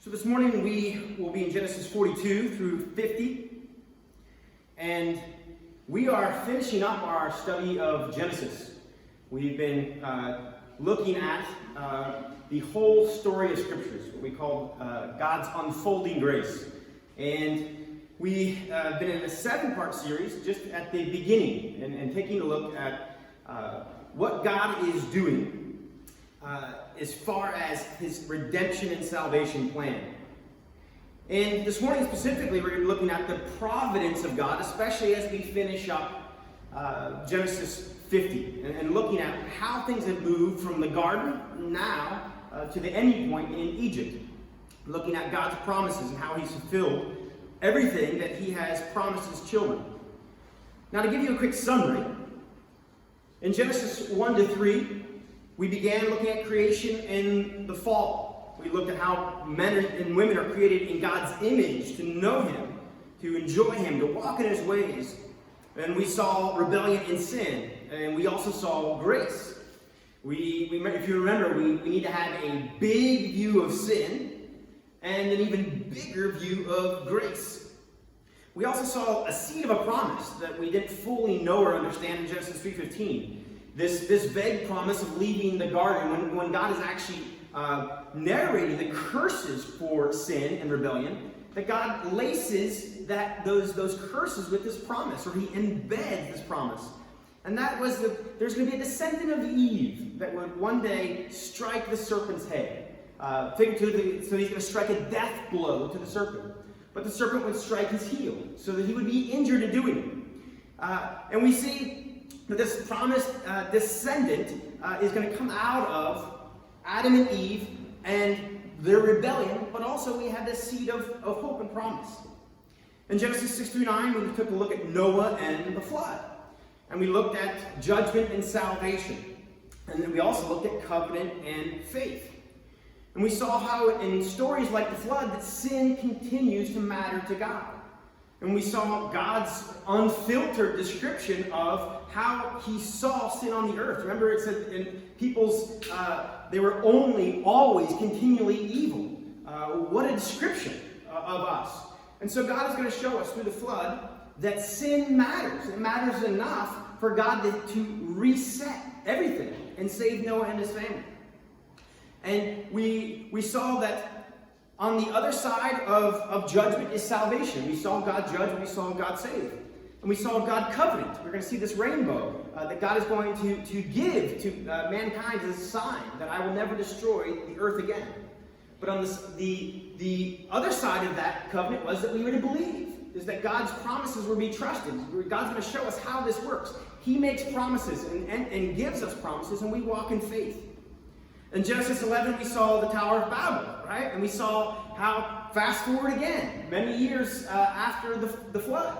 So this morning we will be in Genesis 42 through 50, and we are finishing up our study of Genesis. We've been looking at the whole story of Scriptures, what we call God's unfolding grace. And we've been in a 7-part series just at the beginning and taking a look at what God is doing as far as his redemption and salvation plan. And this morning specifically, we're going to be looking at the providence of God, especially as we finish up Genesis 50, and looking at how things have moved from the garden now to the ending point in Egypt. Looking at God's promises and how he's fulfilled everything that he has promised his children. Now, to give you a quick summary, in Genesis 1 to 3, we began looking at creation in the fall. We looked at how men and women are created in God's image to know him, to enjoy him, to walk in his ways. And we saw rebellion and sin, and we also saw grace. If you remember, we need to have a big view of sin and an even bigger view of grace. We also saw a seed of a promise that we didn't fully know or understand in Genesis 3:15. This vague promise of leaving the garden when God is actually narrating the curses for sin and rebellion, that God laces those curses with this promise, or he embeds this promise. And that was there's going to be a descendant of Eve that would one day strike the serpent's head. Figuratively, so he's going to strike a death blow to the serpent. But the serpent would strike his heel, so that he would be injured in doing it. And we see that this promised descendant is going to come out of Adam and Eve and their rebellion, but also we have this seed of hope and promise. In Genesis 6 through 9, we took a look at Noah and the flood. And we looked at judgment and salvation. And then we also looked at covenant and faith. And we saw how in stories like the flood that sin continues to matter to God. And we saw God's unfiltered description of how he saw sin on the earth. Remember, it said in people's, they were always continually evil. What a description of us. And so God is going to show us through the flood that sin matters. It matters enough for God to reset everything and save Noah and his family. And we saw that on the other side of judgment is salvation. We saw God judge and we saw God save. And we saw God covenant. We're going to see this rainbow that God is going to give to mankind as a sign that I will never destroy the earth again. But on the other side of that covenant was that we were to believe. Is that God's promises will be trusted. God's going to show us how this works. He makes promises and gives us promises, and we walk in faith. In Genesis 11, we saw the Tower of Babel, right? And we saw how, fast forward again, many years after the flood,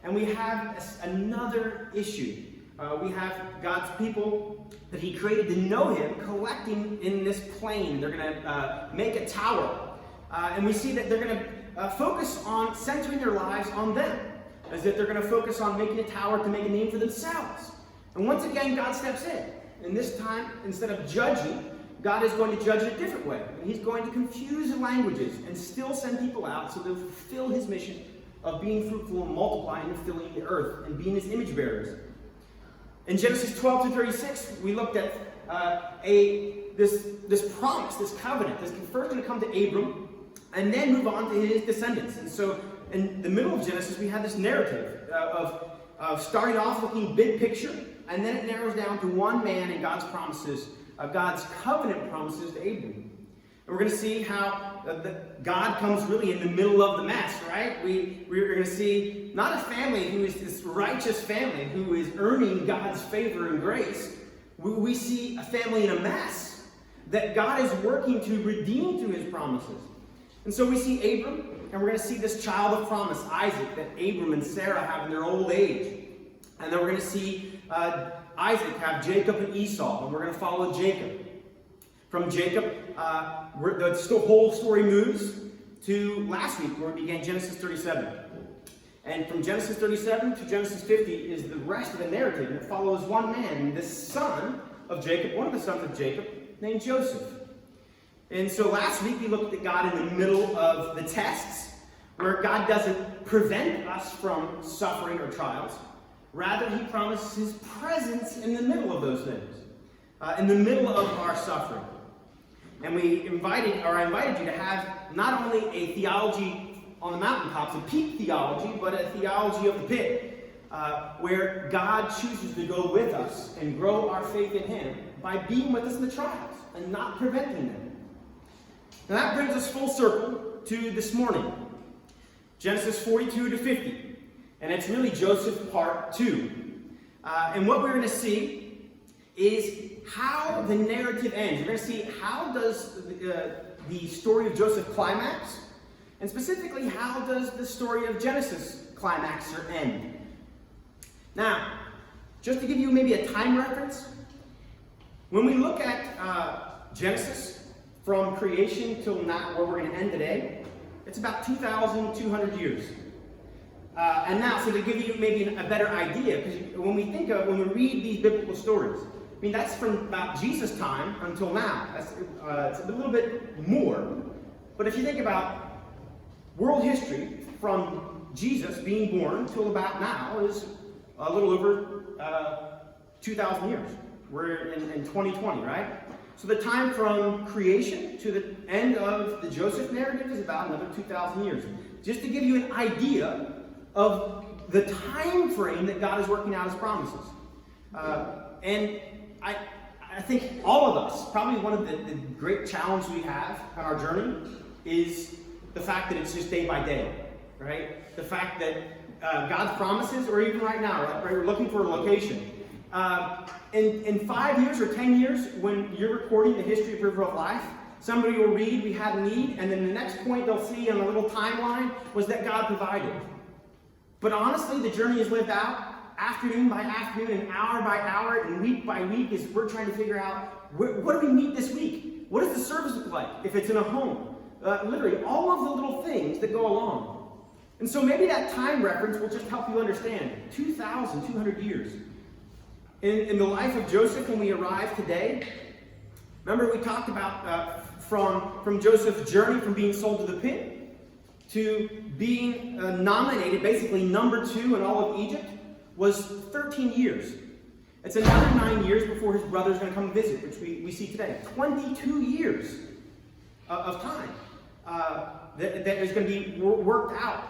and we have another issue. We have God's people that he created to know him collecting in this plain. They're going to make a tower. And we see that they're going to focus on centering their lives on them, as if they're going to focus on making a tower to make a name for themselves. And once again, God steps in. And this time, instead of judging, God is going to judge it a different way. And he's going to confuse the languages and still send people out so they'll fulfill his mission of being fruitful and multiplying and filling the earth and being his image bearers. In Genesis 12 to 36, we looked at this promise, this covenant, that's first going to come to Abram and then move on to his descendants. And so in the middle of Genesis, we have this narrative of starting off looking big picture, and then it narrows down to one man and God's promises, God's covenant promises to Abram. And we're going to see how God comes really in the middle of the mess, right? We're going to see not a family who is this righteous family who is earning God's favor and grace. We see a family in a mess that God is working to redeem through his promises. And so we see Abram, and we're going to see this child of promise, Isaac, that Abram and Sarah have in their old age. And then we're going to see Isaac have Jacob and Esau, and we're going to follow Jacob. From Jacob, the whole story moves to last week, where we began Genesis 37. And from Genesis 37 to Genesis 50 is the rest of the narrative, and it follows one man, the son of Jacob, one of the sons of Jacob, named Joseph. And so last week we looked at God in the middle of the tests, where God doesn't prevent us from suffering or trials. Rather, he promises his presence in the middle of those things, in the middle of our suffering. And I invited you to have not only a theology on the mountaintops, a peak theology, but a theology of the pit, where God chooses to go with us and grow our faith in him by being with us in the trials and not preventing them. Now that brings us full circle to this morning, Genesis 42 to 50. And it's really Joseph part 2. And what we're going to see is how the narrative ends. We're going to see how does the story of Joseph climax, and specifically how does the story of Genesis climax or end. Now, just to give you maybe a time reference, when we look at Genesis from creation till now, where we're going to end today, it's about 2,200 years. And now, so to give you maybe a better idea, because when we read these biblical stories, I mean, that's from about Jesus' time until now. It's a little bit more. But if you think about world history from Jesus being born till about now is a little over 2,000 years. We're in 2020, right? So the time from creation to the end of the Joseph narrative is about another 2,000 years. Just to give you an idea of the time frame that God is working out his promises. And I think all of us, probably one of the great challenges we have on our journey is the fact that it's just day by day, right? The fact that God's promises, or even right now, right, we're looking for a location. In 5 years or 10 years, when you're recording the history of River of Life, somebody will read, we had a need, and then the next point they'll see on a little timeline was that God provided. But honestly, the journey is lived out afternoon by afternoon and hour by hour and week by week as we're trying to figure out what do we meet this week? What does the service look like if it's in a home? Literally, all of the little things that go along. And so maybe that time reference will just help you understand 2,200 years. In the life of Joseph, when we arrive today, remember we talked about from Joseph's journey from being sold to the pit to being nominated, basically number 2 in all of Egypt, was 13 years. It's another 9 years before his brother's going to come visit, which we see today. 22 years of time that is going to be worked out.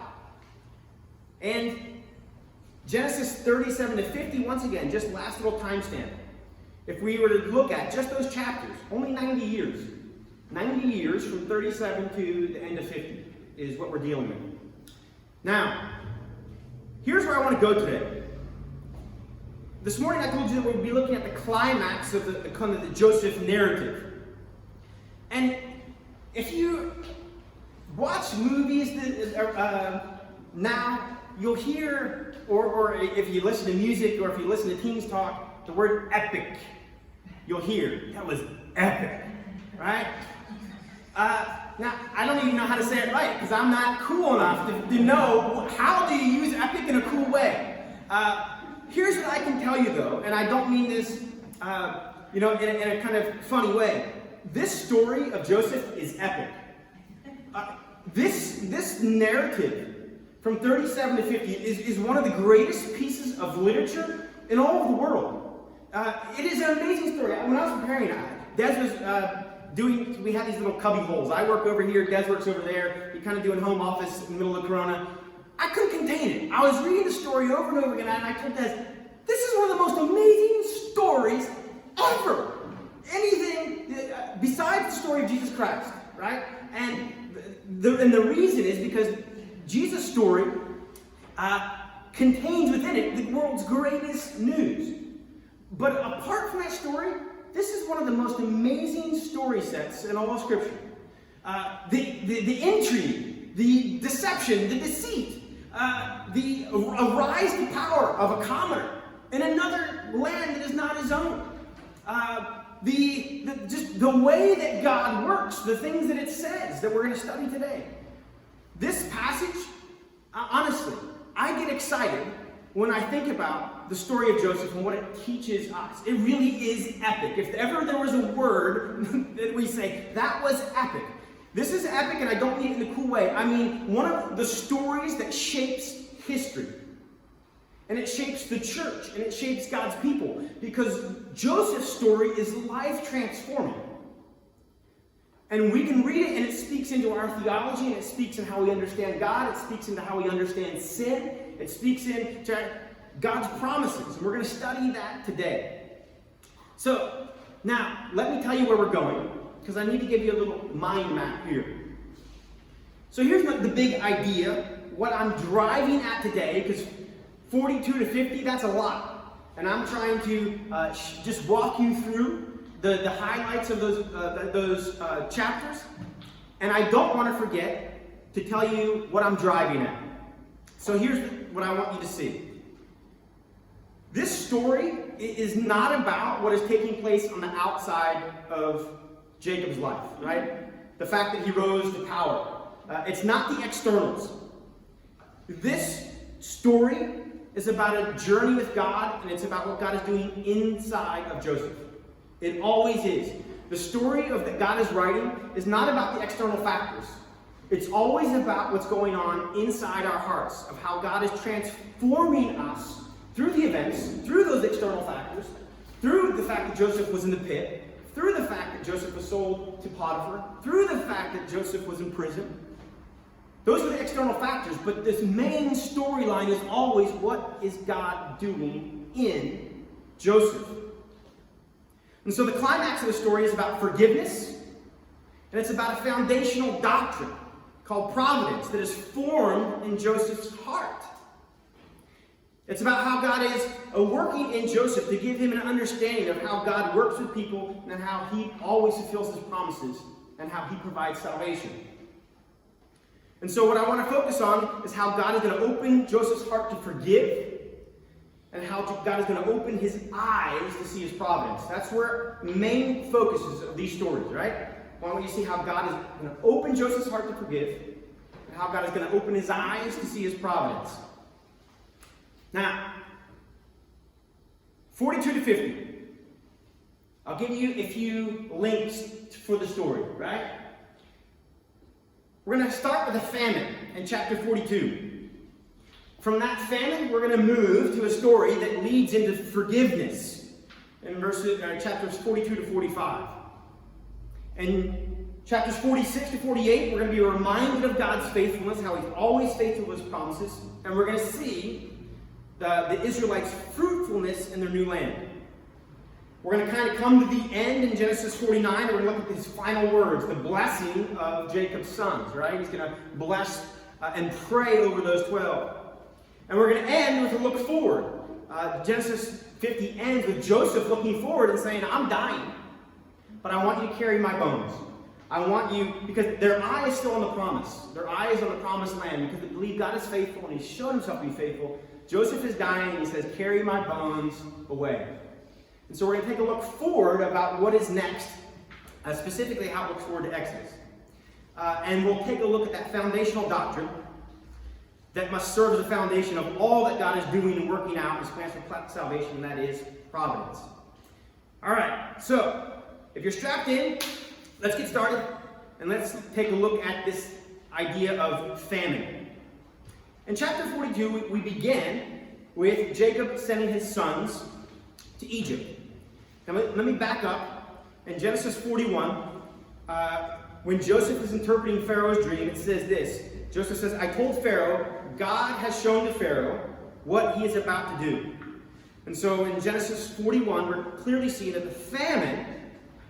And Genesis 37 to 50, once again, just last little timestamp. If we were to look at just those chapters, only 90 years. 90 years from 37 to the end of 50 is what we're dealing with. Now, here's where I want to go today. This morning I told you that we'll be looking at the climax of the Joseph narrative. And if you watch movies now, you'll hear, or if you listen to music, or if you listen to teens talk, the word epic. You'll hear, that was epic, right? Now, I don't even know how to say it right, because I'm not cool enough to know how do you use epic in a cool way. Here's what I can tell you, though, and I don't mean this, in a kind of funny way. This story of Joseph is epic. This narrative from 37 to 50 is one of the greatest pieces of literature in all of the world. It is an amazing story. When I was preparing, Des was we had these little cubby holes. I work over here, Des works over there. You're kind of doing home office in the middle of Corona. I couldn't contain it. I was reading the story over and over again, and I told Des, this is one of the most amazing stories ever. Anything besides the story of Jesus Christ, right? And the reason is because Jesus' story contains within it the world's greatest news. But apart from that story, this is one of the most amazing story sets in all of Scripture. The intrigue, the deception, the deceit, the rise to power of a commoner in another land that is not his own. Just the way that God works, the things that it says that we're going to study today. This passage, honestly, I get excited when I think about the story of Joseph and what it teaches us, it really is epic. If ever there was a word that we say, that was epic. This is epic, and I don't mean it in a cool way. I mean, one of the stories that shapes history. And it shapes the church, and it shapes God's people. Because Joseph's story is life-transforming. And we can read it, and it speaks into our theology, and it speaks in how we understand God. It speaks into how we understand sin. It speaks into God's promises. And we're going to study that today. So, now, let me tell you where we're going, because I need to give you a little mind map here. So here's the big idea, what I'm driving at today, because 42 to 50, that's a lot. And I'm trying to just walk you through the highlights of those chapters. And I don't want to forget to tell you what I'm driving at. So here's what I want you to see. This story is not about what is taking place on the outside of Jacob's life, right? The fact that he rose to power. It's not the externals. This story is about a journey with God, and it's about what God is doing inside of Joseph. It always is. The story that God is writing is not about the external factors. It's always about what's going on inside our hearts, of how God is transforming us through the events, through those external factors, through the fact that Joseph was in the pit, through the fact that Joseph was sold to Potiphar, through the fact that Joseph was in prison. Those are the external factors, but this main storyline is always, what is God doing in Joseph? And so the climax of the story is about forgiveness, and it's about a foundational doctrine called providence that is formed in Joseph's heart. It's about how God is working in Joseph to give him an understanding of how God works with people and how he always fulfills his promises and how he provides salvation. And so what I want to focus on is how God is going to open Joseph's heart to forgive, and how God is going to open his eyes to see his providence. That's where the main focus is of these stories, right? I want you to see how God is going to open Joseph's heart to forgive, and how God is going to open his eyes to see his providence. Now, 42 to 50. I'll give you a few links for the story, right? We're going to start with a famine in chapter 42. From that famine, we're going to move to a story that leads into forgiveness in chapters 42 to 45. In chapters 46 to 48, we're going to be reminded of God's faithfulness, how he's always faithful to his promises, and we're going to see the Israelites' fruitfulness in their new land. We're going to kind of come to the end in Genesis 49, and we're going to look at his final words, the blessing of Jacob's sons, right? He's going to bless and pray over those 12. And we're going to end with a look forward. Genesis 50 ends with Joseph looking forward and saying, I'm dying, but I want you to carry my bones. I want you, because their eye is still on the promise. Their eye is on the promised land, because they believe God is faithful, and he's shown himself to be faithful. Joseph is dying, and he says, carry my bones away. And so we're going to take a look forward about what is next, specifically how it looks forward to Exodus. And we'll take a look at that foundational doctrine that must serve as a foundation of all that God is doing and working out in his plans for salvation, and that is providence. All right, so if you're strapped in, let's get started, and let's take a look at this idea of famine. In chapter 42, we begin with Jacob sending his sons to Egypt. Now, let me back up. In Genesis 41, when Joseph is interpreting Pharaoh's dream, it says this. Joseph says, I told Pharaoh, God has shown to Pharaoh what he is about to do. And so in Genesis 41, we're clearly seeing that the famine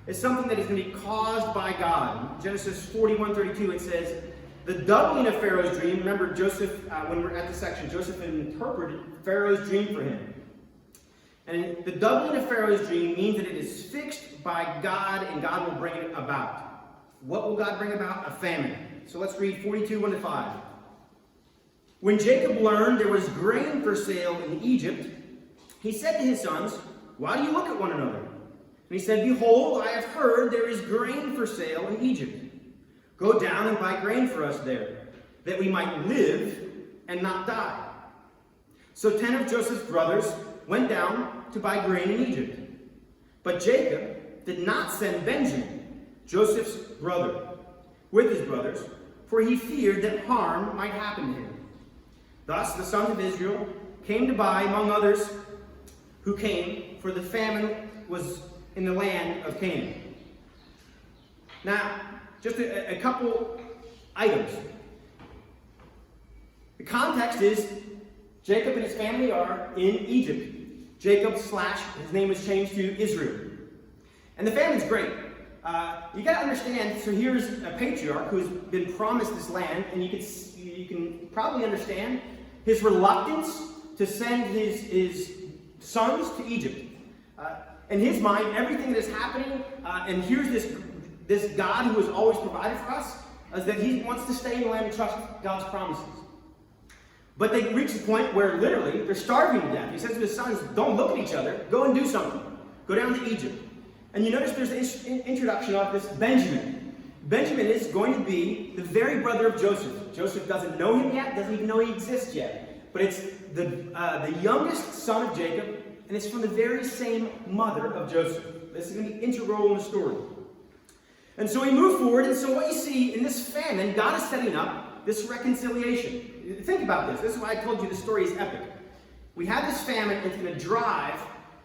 is something that is going to be caused by God. In Genesis 41:32, it says, the doubling of Pharaoh's dream, remember Joseph, when we're at the section, Joseph interpreted Pharaoh's dream for him. And the doubling of Pharaoh's dream means that it is fixed by God, and God will bring it about. What will God bring about? A famine. So let's read 42:1-5. When Jacob learned there was grain for sale in Egypt, he said to his sons, why do you look at one another? And he said, behold, I have heard there is grain for sale in Egypt. Go down and buy grain for us there, that we might live and not die. So 10 of Joseph's brothers went down to buy grain in Egypt. But Jacob did not send Benjamin, Joseph's brother, with his brothers, for he feared that harm might happen to him. Thus the sons of Israel came to buy, among others who came, for the famine was in the land of Canaan. Now, just a couple items. The context is Jacob and his family are in Egypt. Jacob / his name was changed to Israel. And the famine's great. You got to understand, so here's a patriarch who's been promised this land, and you can probably understand his reluctance to send his sons to Egypt. In his mind, everything that is happening, and here's this God who has always provided for us, is that he wants to stay in the land and trust God's promises. But they reach the point where literally they're starving to death. He says to his sons, don't look at each other, go and do something. Go down to Egypt. And you notice there's this introduction of this Benjamin. Benjamin is going to be the very brother of Joseph. Joseph doesn't know him yet, doesn't even know he exists yet. But it's the youngest son of Jacob, and it's from the very same mother of Joseph. This is going to be integral in the story. And so we move forward, and so what you see in this famine, God is setting up this reconciliation. Think about this. This is why I told you the story is epic. We have this famine, and it's going to drive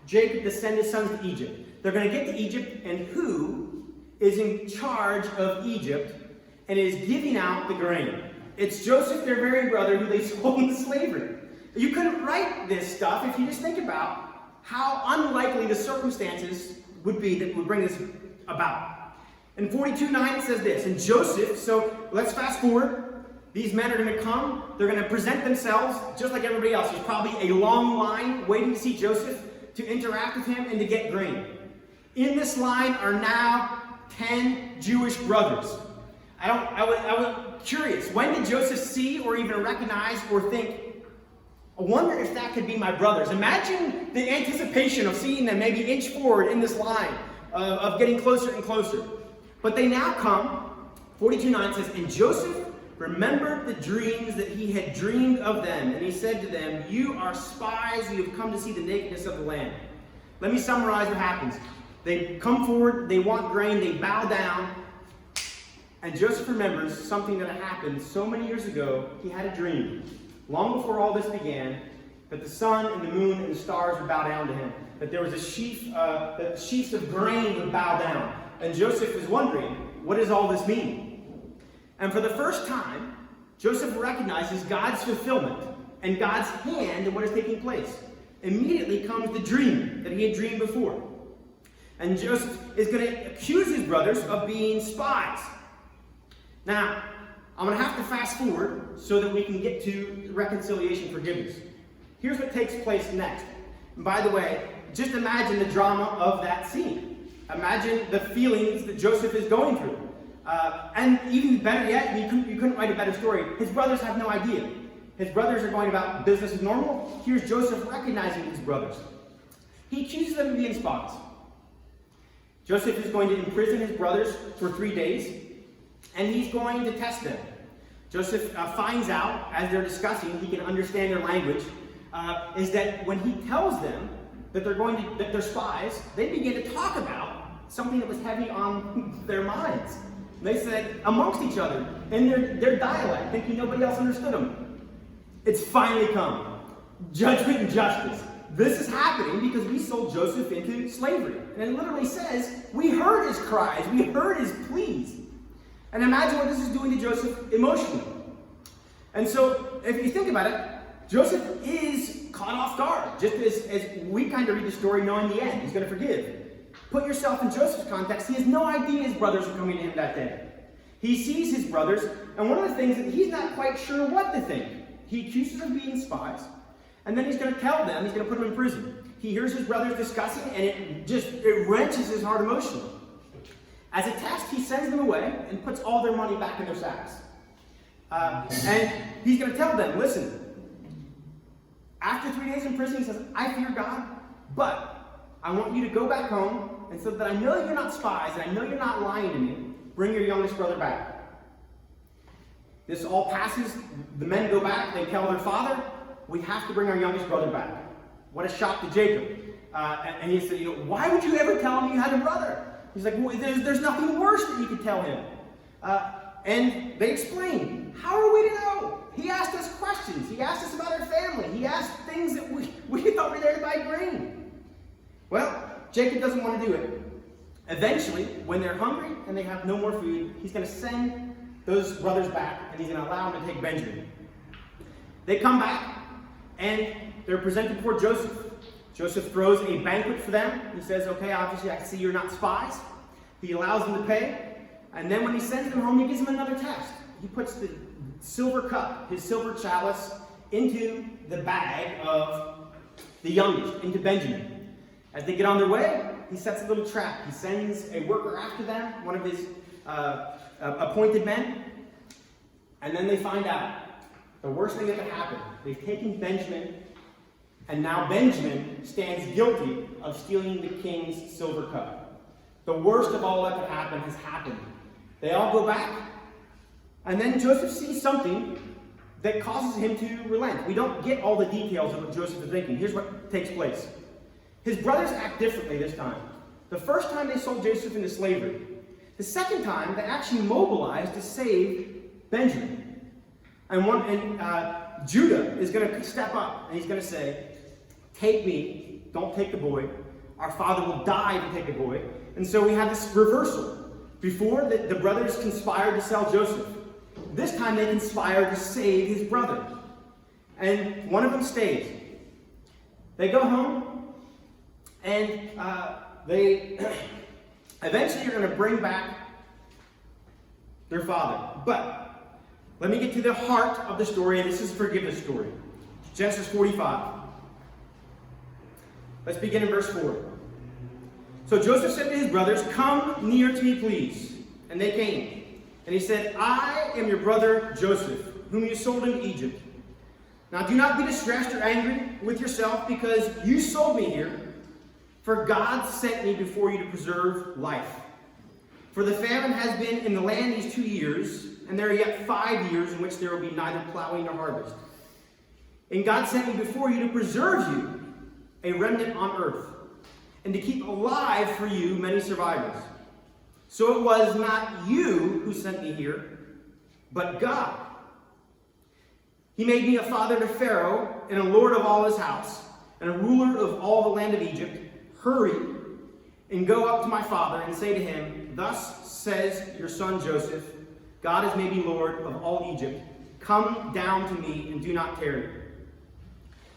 Jacob to send his sons to Egypt. They're going to get to Egypt, and who is in charge of Egypt and is giving out the grain? It's Joseph, their very brother, who they sold into slavery. You couldn't write this stuff if you just think about how unlikely the circumstances would be that would bring this about. In 42:9 it says this, and Joseph, so let's fast forward. These men are going to come. They're going to present themselves just like everybody else. There's probably a long line waiting to see Joseph, to interact with him, and to get grain. In this line are now 10 Jewish brothers. I was curious. When did Joseph see or even recognize or think, I wonder if that could be my brothers? Imagine the anticipation of seeing them maybe inch forward in this line, of getting closer and closer. But they now come. 42:9 says, and Joseph remembered the dreams that he had dreamed of them. And he said to them, you are spies who have come to see the nakedness of the land. Let me summarize what happens. They come forward, they want grain, they bow down. And Joseph remembers something that had happened so many years ago. He had a dream, long before all this began, that the sun and the moon and the stars would bow down to him. That there was a sheaf, that sheaves of grain would bow down. And Joseph is wondering, what does all this mean? And for the first time, Joseph recognizes God's fulfillment and God's hand in what is taking place. Immediately comes the dream that he had dreamed before. And Joseph is going to accuse his brothers of being spies. Now, I'm going to have to fast forward so that we can get to reconciliation forgiveness. Here's what takes place next. And by the way, just imagine the drama of that scene. Imagine the feelings that Joseph is going through. And even better yet, you couldn't write a better story. His brothers have no idea. His brothers are going about business as normal. Here's Joseph recognizing his brothers. He accuses them of being spies. Joseph is going to imprison his brothers for 3 days, and he's going to test them. Joseph finds out, as they're discussing, he can understand their language, is that when he tells them that they're spies, they begin to talk about something that was heavy on their minds. They said amongst each other, in their dialect, thinking nobody else understood them. It's finally come. Judgment and justice. This is happening because we sold Joseph into slavery. And it literally says, we heard his cries, we heard his pleas. And imagine what this is doing to Joseph emotionally. And so, if you think about it, Joseph is caught off guard. Just as we kind of read the story knowing the end, he's going to forgive. Put yourself in Joseph's context. He has no idea his brothers are coming to him that day. He sees his brothers, and one of the things that he's not quite sure what to think. He accuses them of being spies, and then he's going to tell them, he's going to put them in prison. He hears his brothers discussing, and it wrenches his heart emotionally. As a test, he sends them away and puts all their money back in their sacks. And he's going to tell them, listen, after 3 days in prison, he says, I fear God, but I want you to go back home, and so that I know you're not spies, and I know you're not lying to me, bring your youngest brother back. This all passes. The men go back, they tell their father, we have to bring our youngest brother back. What a shock to Jacob. And he said, why would you ever tell him you had a brother? He's like, well, there's nothing worse that you could tell him. And they explained, how are we to know? He asked us questions. He asked us about our family. He asked things that we thought were there to buy grain. Well, Jacob doesn't want to do it. Eventually, when they're hungry and they have no more food, he's going to send those brothers back, and he's going to allow them to take Benjamin. They come back, and they're presented before Joseph. Joseph throws a banquet for them. He says, okay, obviously I can see you're not spies. He allows them to pay. And then when he sends them home, he gives them another test. He puts the silver cup, his silver chalice, into the bag of the youngest, into Benjamin. As they get on their way, he sets a little trap. He sends a worker after them, one of his appointed men. And then they find out the worst thing that could happen. They've taken Benjamin, and now Benjamin stands guilty of stealing the king's silver cup. The worst of all that could happen has happened. They all go back, and then Joseph sees something that causes him to relent. We don't get all the details of what Joseph is thinking. Here's what takes place. His brothers act differently this time. The first time they sold Joseph into slavery. The second time, they actually mobilized to save Benjamin. And Judah is going to step up, and he's going to say, take me, don't take the boy. Our father will die to take the boy. And so we have this reversal. Before, the brothers conspired to sell Joseph. This time they conspire to save his brother. And one of them stays. They go home, and they eventually are going to bring back their father. But let me get to the heart of the story, and this is a forgiveness story. Genesis 45. Let's begin in verse 4. So Joseph said to his brothers, come near to me, please. And they came. And he said, I am your brother Joseph, whom you sold into Egypt. Now do not be distressed or angry with yourself, because you sold me here. For God sent me before you to preserve life. For the famine has been in the land these 2 years, and there are yet 5 years in which there will be neither plowing nor harvest. And God sent me before you to preserve you, a remnant on earth, and to keep alive for you many survivors. So it was not you who sent me here, but God. He made me a father to Pharaoh, and a lord of all his house, and a ruler of all the land of Egypt. Hurry and go up to my father and say to him, thus says your son Joseph, God has made me Lord of all Egypt. Come down to me and do not tarry.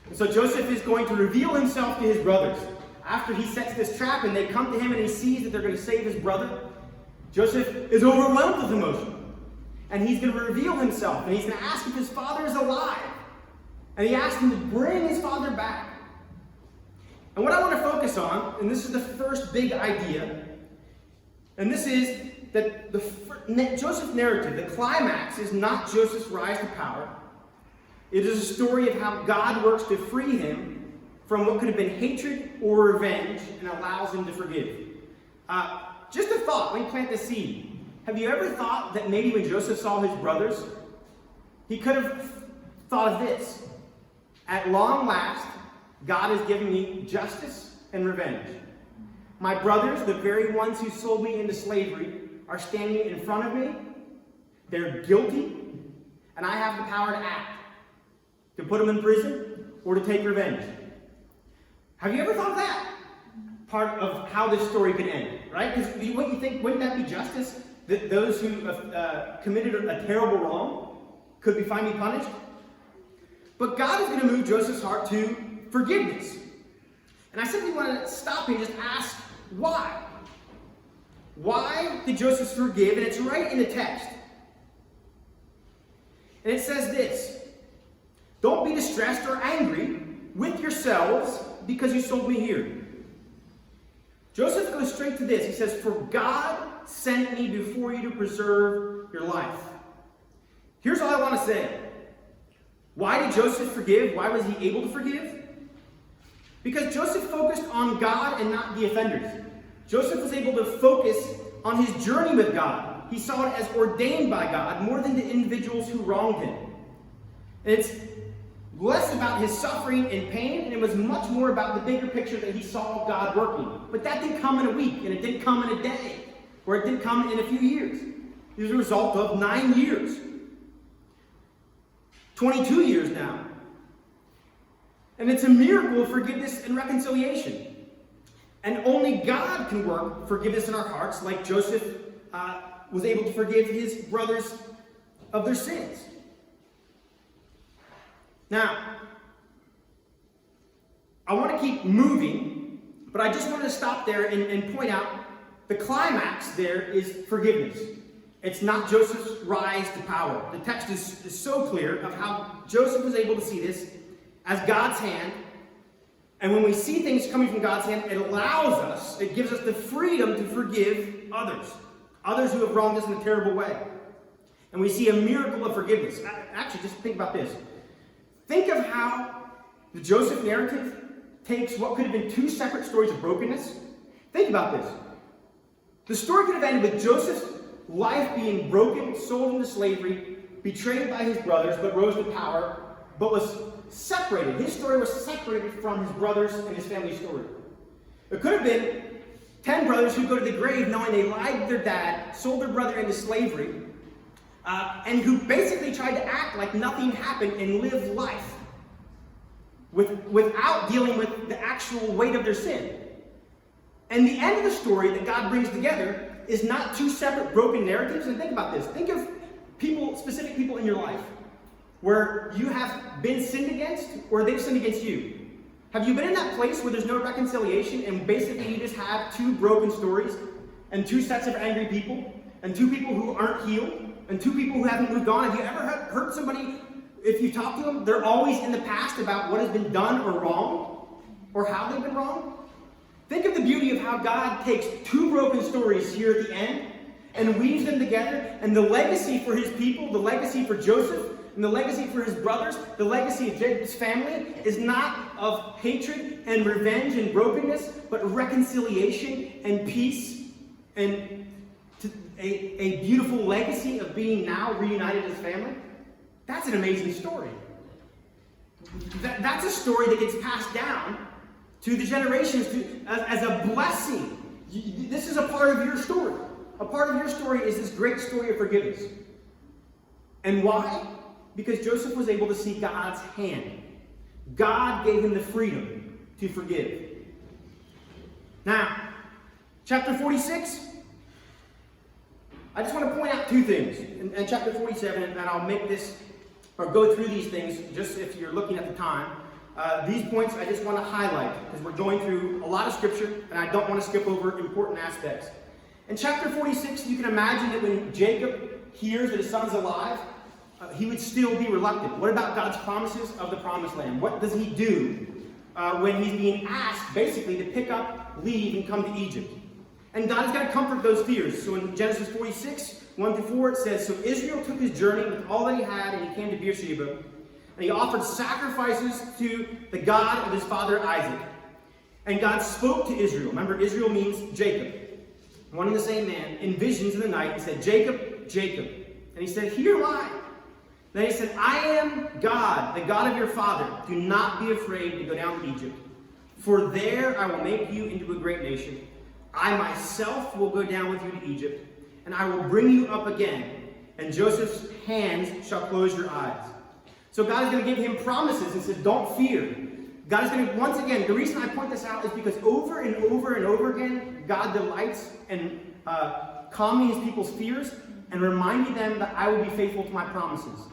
And so Joseph is going to reveal himself to his brothers. After he sets this trap and they come to him and he sees that they're going to save his brother, Joseph is overwhelmed with emotion. And he's going to reveal himself, and he's going to ask if his father is alive. And he asks him to bring his father back. And what I want to focus on, and this is the first big idea, and this is that Joseph's narrative, the climax, is not Joseph's rise to power. It is a story of how God works to free him from what could have been hatred or revenge and allows him to forgive. Just a thought, let me plant the seed. Have you ever thought that maybe when Joseph saw his brothers, he could have thought of this? At long last, God has given me justice and revenge. My brothers, the very ones who sold me into slavery, are standing in front of me. They're guilty, and I have the power to act, to put them in prison or to take revenge. Have you ever thought of that? Part of how this story could end, right? Because what you think, wouldn't that be justice? That those who committed a terrible wrong could be finally punished? But God is going to move Joseph's heart to forgiveness. And I simply want to stop and just ask, why? Why did Joseph forgive? And it's right in the text. And it says this: don't be distressed or angry with yourselves because you sold me here. Joseph goes straight to this. He says, for God sent me before you to preserve your life. Here's all I want to say. Why did Joseph forgive? Why was he able to forgive? Because Joseph focused on God and not the offenders. Joseph was able to focus on his journey with God. He saw it as ordained by God more than the individuals who wronged him. And it's less about his suffering and pain, and it was much more about the bigger picture that he saw God working. But that didn't come in a week, and it didn't come in a day, or it didn't come in a few years. It was a result of 9 years. 22 years now. And it's a miracle of forgiveness and reconciliation. And only God can work forgiveness in our hearts, like Joseph was able to forgive his brothers of their sins. Now, I want to keep moving, but I just wanted to stop there and point out the climax there is forgiveness. It's not Joseph's rise to power. The text is so clear of how Joseph was able to see this as God's hand. And when we see things coming from God's hand, it allows us, it gives us the freedom to forgive others who have wronged us in a terrible way. And we see a miracle of forgiveness. Actually, just think about this. Think of how the Joseph narrative takes what could have been 2 separate stories of brokenness. Think about this. The story could have ended with Joseph's life being broken, sold into slavery, betrayed by his brothers, but rose to power, but was separated. His story was separated from his brothers and his family story. It could have been 10 brothers who go to the grave knowing they lied to their dad, sold their brother into slavery, and who basically tried to act like nothing happened and live life without dealing with the actual weight of their sin. And the end of the story that God brings together is not 2 separate broken narratives. And think about this. Think of people, specific people in your life, where you have been sinned against or they've sinned against you. Have you been in that place where there's no reconciliation and basically you just have 2 broken stories and 2 sets of angry people and 2 people who aren't healed and 2 people who haven't moved on? Have you ever heard somebody, if you talk to them, they're always in the past about what has been done or wrong or how they've been wrong? Think of the beauty of how God takes 2 broken stories here at the end and weaves them together, and the legacy for his people, the legacy for Joseph, and the legacy for his brothers, the legacy of Jacob's family is not of hatred and revenge and brokenness, but reconciliation and peace and a beautiful legacy of being now reunited as family. That's an amazing story. That's a story that gets passed down to the generations as a blessing. This is a part of your story. A part of your story is this great story of forgiveness. And why? Because Joseph was able to see God's hand. God gave him the freedom to forgive. Now, chapter 46, I just want to point out 2 things. In chapter 47, and I'll make this, or go through these things, just if you're looking at the time. These points I just want to highlight, because we're going through a lot of scripture, and I don't want to skip over important aspects. In chapter 46, you can imagine that when Jacob hears that his son is alive, he would still be reluctant. What about God's promises of the promised land? What does he do when he's being asked, basically, to pick up, leave, and come to Egypt? And God is going to comfort those fears. So in Genesis 46, 1-4, it says, "So Israel took his journey with all that he had, and he came to Beersheba. And he offered sacrifices to the God of his father Isaac. And God spoke to Israel." Remember, Israel means Jacob, one and the same man, in visions in the night, and said, "Jacob, Jacob." And he said, "Here am I." Then he said, "I am God, the God of your father. Do not be afraid to go down to Egypt. For there I will make you into a great nation. I myself will go down with you to Egypt, and I will bring you up again. And Joseph's hands shall close your eyes." So God is going to give him promises and says, don't fear. God is going to, once again, the reason I point this out is because over and over and over again, God delights in calming his people's fears and reminding them that I will be faithful to my promises.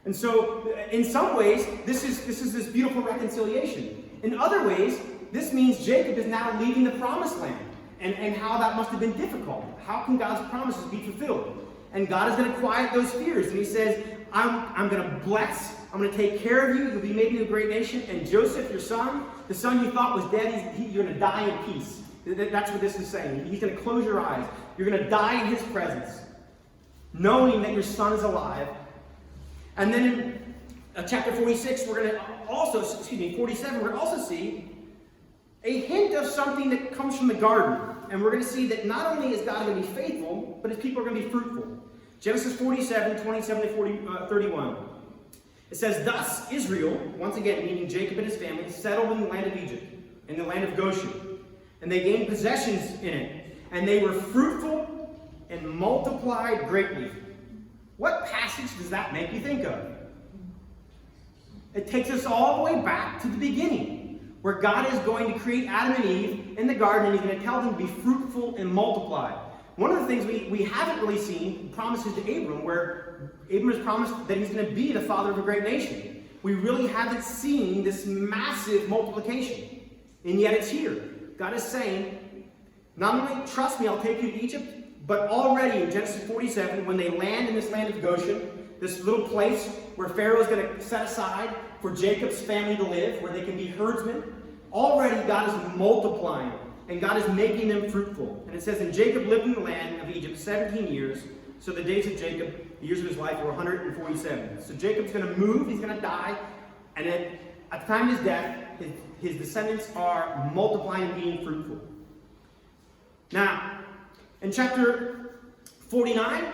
And so, in some ways, this is this beautiful reconciliation. In other ways, this means Jacob is now leaving the promised land, and how that must have been difficult. How can God's promises be fulfilled? And God is going to quiet those fears, and he says, I'm going to bless, I'm going to take care of you, you'll be made into a great nation, and Joseph, your son, the son you thought was dead, you're going to die in peace. That's what this is saying. He's going to close your eyes. You're going to die in his presence, knowing that your son is alive. And then in chapter 46, we're going to also, 47, we're going to also see a hint of something that comes from the garden. And we're going to see that not only is God going to be faithful, but his people are going to be fruitful. Genesis 47, 27 to 31. It says, thus Israel, once again meaning Jacob and his family, settled in the land of Egypt, in the land of Goshen. And they gained possessions in it. And they were fruitful and multiplied greatly. What passage does that make you think of? It takes us all the way back to the beginning, where God is going to create Adam and Eve in the garden, and he's going to tell them to be fruitful and multiply. One of the things we haven't really seen promises to Abram, where Abram is promised that he's going to be the father of a great nation. We really haven't seen this massive multiplication, and yet it's here. God is saying, not only trust me, I'll take you to Egypt, but already in Genesis 47, when they land in this land of Goshen, this little place where Pharaoh is going to set aside for Jacob's family to live, where they can be herdsmen, already God is multiplying, and God is making them fruitful. And it says, and Jacob lived in the land of Egypt 17 years, so the days of Jacob, the years of his life, were 147. So Jacob's going to move, he's going to die, and then at the time of his death, his descendants are multiplying and being fruitful. Now, in chapter 49,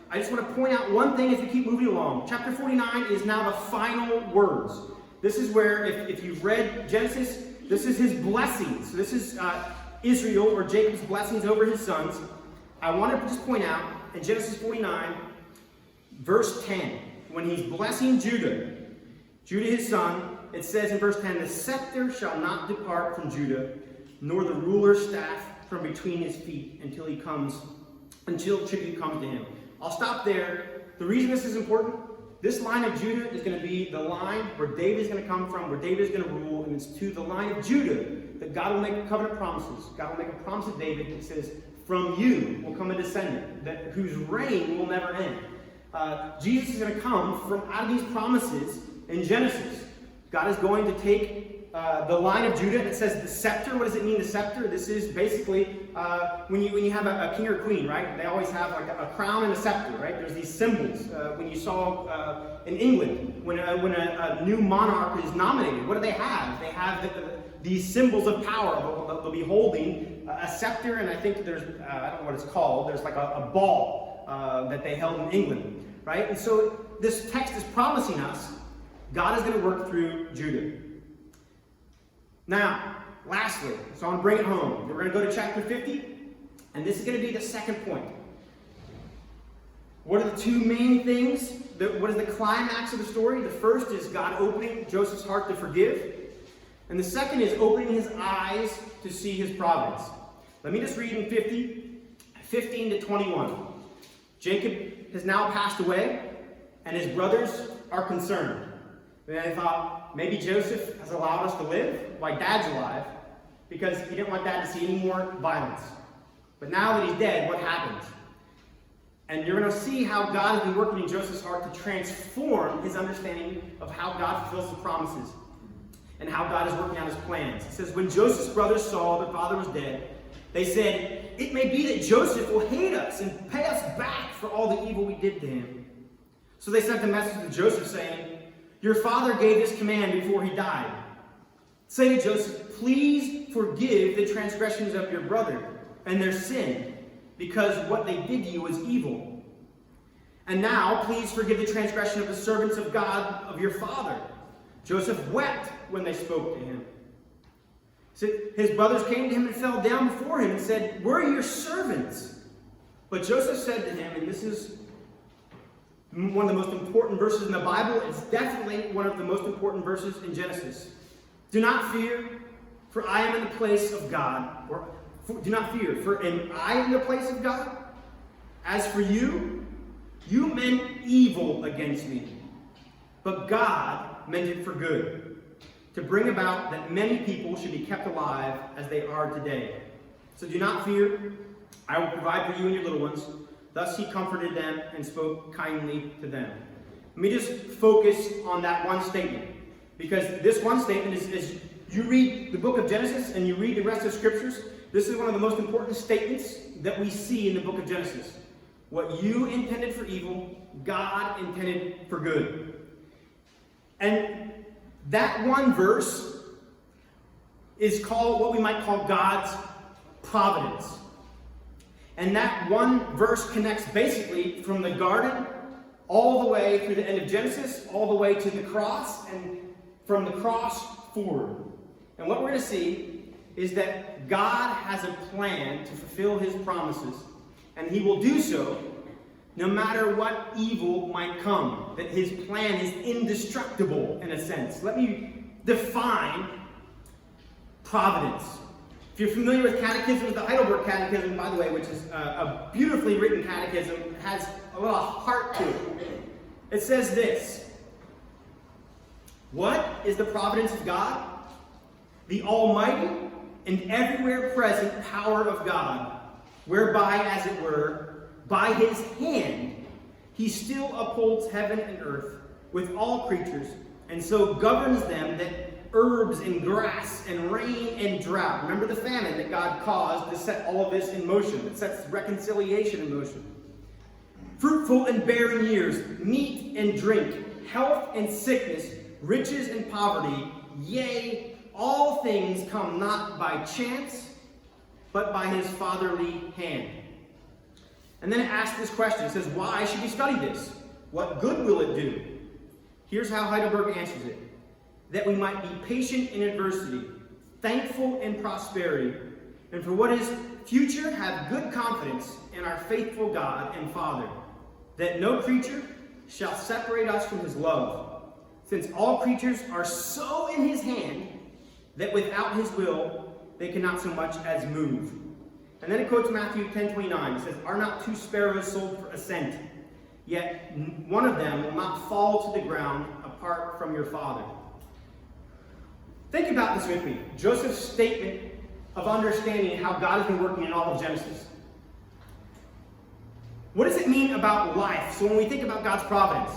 I just want to point out one thing as we keep moving along. Chapter 49 is now the final words. This is where, if you've read Genesis, this is his blessings. So this is Israel, or Jacob's blessings over his sons. I want to just point out, in Genesis 49, verse 10, when he's blessing Judah his son, it says in verse 10, the scepter shall not depart from Judah, nor the ruler's staff from between his feet until tribute comes to him. I'll stop there. The reason this is important, this line of Judah is going to be the line where David is going to come from, where David is going to rule, and it's to the line of Judah that God will make covenant promises. God will make a promise to David that says, from you will come a descendant, whose reign will never end. Jesus is going to come from out of these promises in Genesis. God is going to take the line of Judah. It says the scepter. What does it mean, the scepter? This is basically when you have a king or queen, right? They always have like a crown and a scepter, right? There's these symbols. When you saw in England, when a new monarch is nominated, what do they have? They have these symbols of power. They'll be holding a scepter, and I think there's, I don't know what it's called, there's like a ball that they held in England, right? And so this text is promising us God is going to work through Judah. Now, lastly, so I'm going to bring it home. We're going to go to chapter 50, and this is going to be the second point. What are the two main things? What is the climax of the story? The first is God opening Joseph's heart to forgive. And the second is opening his eyes to see his providence. Let me just read in 15 to 21. Jacob has now passed away, and his brothers are concerned. And they thought, maybe Joseph has allowed us to live while Dad's alive, because he didn't want Dad to see any more violence. But now that he's dead, what happens? And you're going to see how God has been working in Joseph's heart to transform his understanding of how God fulfills his promises and how God is working out his plans. It says, when Joseph's brothers saw their father was dead, they said, it may be that Joseph will hate us and pay us back for all the evil we did to him. So they sent a message to Joseph saying, your father gave this command before he died. Say to Joseph, please forgive the transgressions of your brother and their sin, because what they did to you was evil. And now, please forgive the transgression of the servants of God of your father. Joseph wept when they spoke to him. So his brothers came to him and fell down before him and said, where are your servants? But Joseph said to him, and this is one of the most important verses in the Bible. It's definitely one of the most important verses in Genesis. Do not fear, for I am in the place of God. Do not fear, for am I in the place of God? As for you, you meant evil against me, but God meant it for good, to bring about that many people should be kept alive as they are today. So do not fear, I will provide for you and your little ones. Thus he comforted them and spoke kindly to them. Let me just focus on that one statement, because this one statement is you read the book of Genesis and you read the rest of Scriptures, this is one of the most important statements that we see in the book of Genesis. What you intended for evil, God intended for good. And that one verse is called what we might call God's providence. And that one verse connects basically from the garden all the way through the end of Genesis, all the way to the cross, and from the cross forward. And what we're going to see is that God has a plan to fulfill his promises, and he will do so no matter what evil might come. That his plan is indestructible in a sense. Let me define providence. If you're familiar with catechisms, the Heidelberg Catechism, by the way, which is a beautifully written catechism, has a lot of heart to it. It says this: what is the providence of God? The almighty and everywhere present power of God, whereby, as it were, by his hand, he still upholds heaven and earth with all creatures, and so governs them that herbs and grass and rain and drought. Remember the famine that God caused to set all of this in motion. It sets reconciliation in motion. Fruitful and barren years, meat and drink, health and sickness, riches and poverty, yea, all things come not by chance, but by his fatherly hand. And then it asks this question. It says, why should we study this? What good will it do? Here's how Heidelberg answers it: that we might be patient in adversity, thankful in prosperity, and for what is future have good confidence in our faithful God and Father, that no creature shall separate us from his love, since all creatures are so in his hand that without his will they cannot so much as move. And then it quotes Matthew 10:29. It says, are not two sparrows sold for a cent? Yet one of them will not fall to the ground apart from your Father. Think about this with me. Joseph's statement of understanding how God has been working in all of Genesis. What does it mean about life? So when we think about God's providence,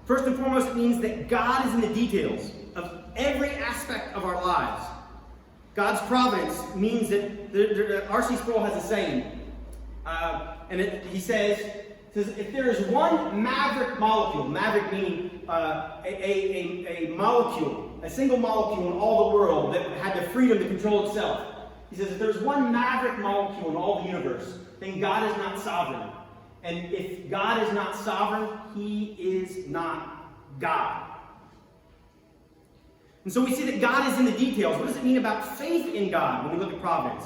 first and foremost, it means that God is in the details of every aspect of our lives. God's providence means that R.C. Sproul has a saying, he says, if there is one maverick molecule, maverick meaning a molecule, a single molecule in all the world that had the freedom to control itself. He says, if there's one maverick molecule in all the universe, then God is not sovereign. And if God is not sovereign, he is not God. And so we see that God is in the details. What does it mean about faith in God when we look at providence?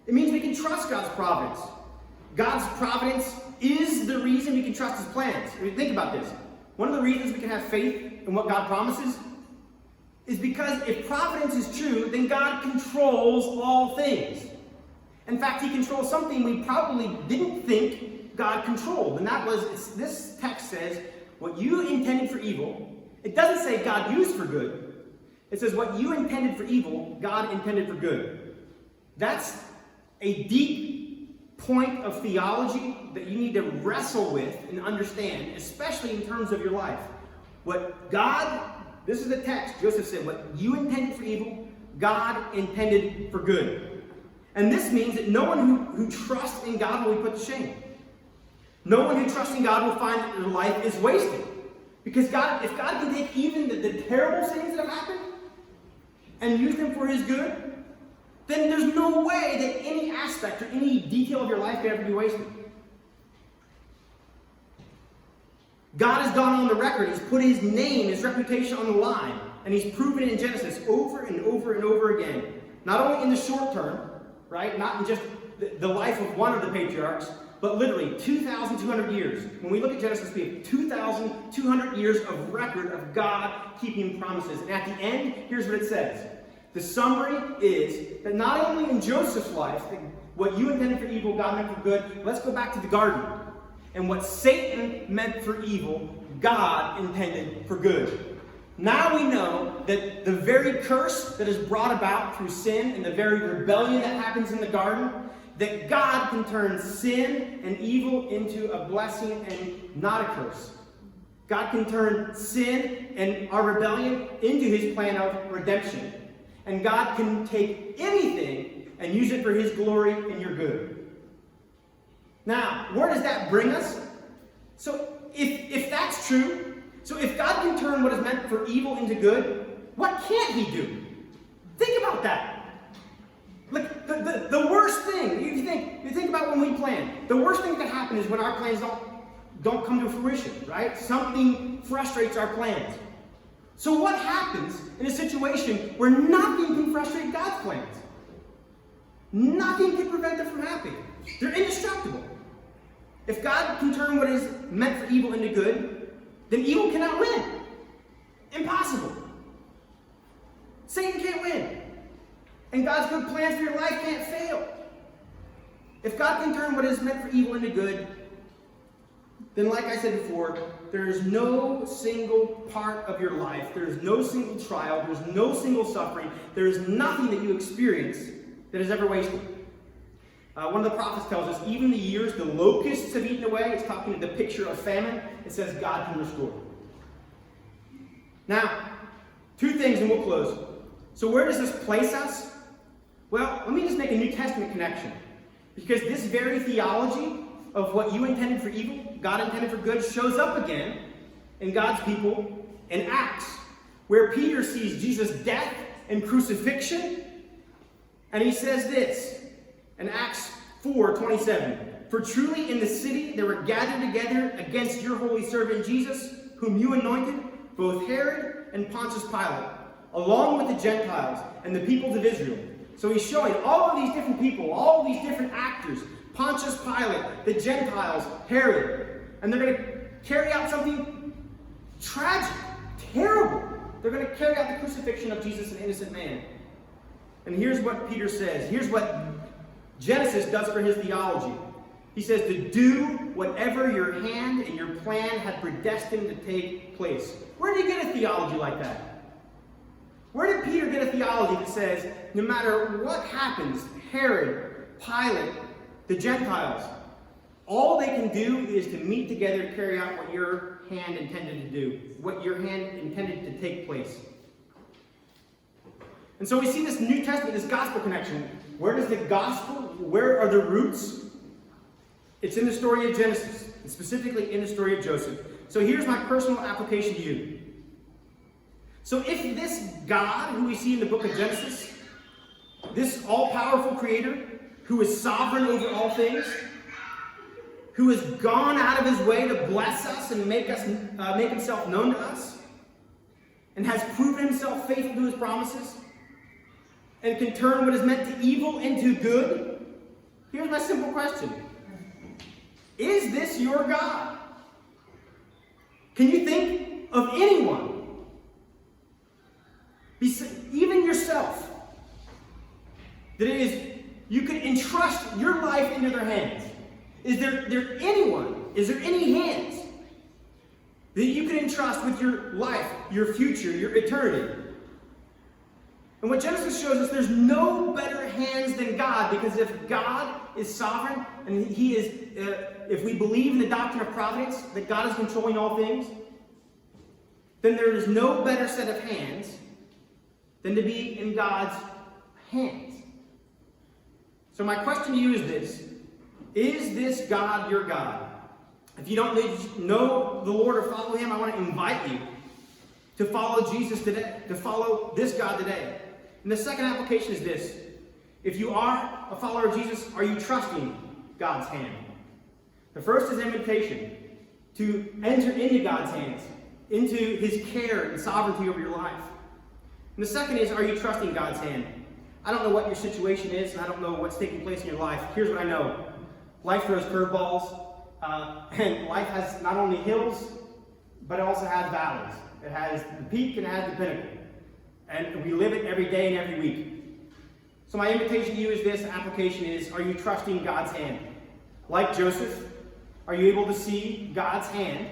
It means we can trust God's providence. God's providence is the reason we can trust his plans. I mean, think about this. One of the reasons we can have faith in what God promises is because if providence is true, then God controls all things. In fact, he controls something we probably didn't think God controlled. And that was, this text says, what you intended for evil. It doesn't say God used for good. It says what you intended for evil, God intended for good. That's a deep point of theology that you need to wrestle with and understand, especially in terms of your life. What God, this is the text, Joseph said, what you intended for evil, God intended for good. And this means that no one who trusts in God will be put to shame. No one who trusts in God will find that their life is wasted. Because God, if God can take even the terrible things that have happened and use them for his good, then there's no way that any aspect or any detail of your life can ever be wasted. God has gone on the record. He's put his name, his reputation on the line. And he's proven it in Genesis over and over and over again. Not only in the short term, right? Not in just the life of one of the patriarchs, but literally 2,200 years. When we look at Genesis, we have 2,200 years of record of God keeping promises. And at the end, here's what it says. The summary is that not only in Joseph's life, what you intended for evil, God meant for good. Let's go back to the garden. And what Satan meant for evil, God intended for good. Now we know that the very curse that is brought about through sin and the very rebellion that happens in the garden, that God can turn sin and evil into a blessing and not a curse. God can turn sin and our rebellion into his plan of redemption. And God can take anything and use it for his glory and your good. Now, where does that bring us? So, if that's true, so if God can turn what is meant for evil into good, what can't he do? Think about that. Like, the worst thing, you think about when we plan, the worst thing that can happen is when our plans don't come to fruition, right? Something frustrates our plans. So what happens in a situation where nothing can frustrate God's plans? Nothing can prevent them from happening. They're indestructible. If God can turn what is meant for evil into good, then evil cannot win. Impossible. Satan can't win. And God's good plans for your life can't fail. If God can turn what is meant for evil into good, then like I said before, there is no single part of your life, there is no single trial, there is no single suffering, there is nothing that you experience that is ever wasted. One of the prophets tells us, even the years the locusts have eaten away, it's talking to the picture of famine, it says God can restore. Now, two things and we'll close. So where does this place us? Well, let me just make a New Testament connection. Because this very theology of what you intended for evil, God intended for good, shows up again in God's people in Acts, where Peter sees Jesus' death and crucifixion, and he says this in Acts 4:27, "For truly in the city there were gathered together against your holy servant Jesus, whom you anointed, both Herod and Pontius Pilate, along with the Gentiles and the peoples of Israel." So he's showing all of these different people, all of these different actors, Pontius Pilate, the Gentiles, Herod, and they're going to carry out something tragic, terrible. They're going to carry out the crucifixion of Jesus, an innocent man. And here's what Peter says. Here's what Genesis does for his theology. He says to do whatever your hand and your plan had predestined to take place. Where did he get a theology like that? Where did Peter get a theology that says, no matter what happens, Herod, Pilate, the Gentiles, all they can do is to meet together to carry out what your hand intended to do, what your hand intended to take place. And so we see this New Testament, this gospel connection. Where does the gospel, where are the roots? It's in the story of Genesis, and specifically in the story of Joseph. So here's my personal application to you. So if this God, who we see in the book of Genesis, this all-powerful creator, who is sovereign over all things, who has gone out of his way to bless us and make himself known to us, and has proven himself faithful to his promises, and can turn what is meant to evil into good, here's my simple question. Is this your God? Can you think of anyone, even yourself, that it is you can entrust your life into their hands? Is there any hands that you can entrust with your life, your future, your eternity? And what Genesis shows us, there's no better hands than God, because if God is sovereign, and he is, if we believe in the doctrine of providence, that God is controlling all things, then there is no better set of hands than to be in God's hands. So my question to you is this. Is this God your God? If you don't know the Lord or follow him, I want to invite you to follow Jesus today, to follow this God today. And the second application is this. If you are a follower of Jesus, are you trusting God's hand? The first is invitation to enter into God's hands, into his care and sovereignty over your life. And the second is, are you trusting God's hand? I don't know what your situation is, and I don't know what's taking place in your life. Here's what I know. Life throws curveballs, and life has not only hills, but it also has valleys. It has the peak and it has the pinnacle. And we live it every day and every week. So my invitation to you is this, application is, are you trusting God's hand? Like Joseph, are you able to see God's hand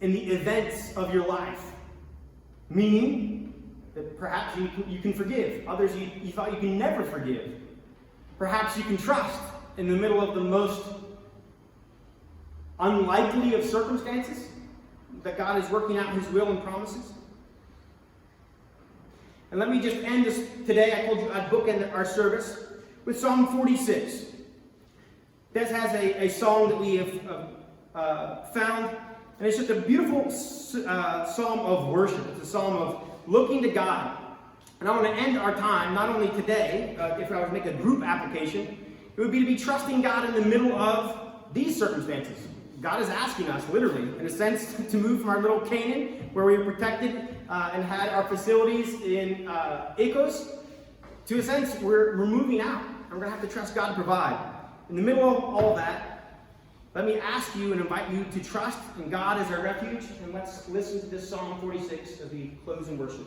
in the events of your life? Meaning that perhaps you can forgive. Others you thought you can never forgive. Perhaps you can trust in the middle of the most unlikely of circumstances, that God is working out his will and promises. And let me just end this today. I told you I'd bookend our service with Psalm 46. This has a song that we have found, and it's just a beautiful psalm of worship. It's a psalm of looking to God. And I want to end our time, not only today, if I were to make a group application, it would be to be trusting God in the middle of these circumstances. God is asking us, literally, in a sense, to move from our little Canaan, where we were protected and had our facilities in Ecos, to a sense, we're moving out. And we're going to have to trust God to provide. In the middle of all that, let me ask you and invite you to trust in God as our refuge. And let's listen to this Psalm 46 as we close in worship.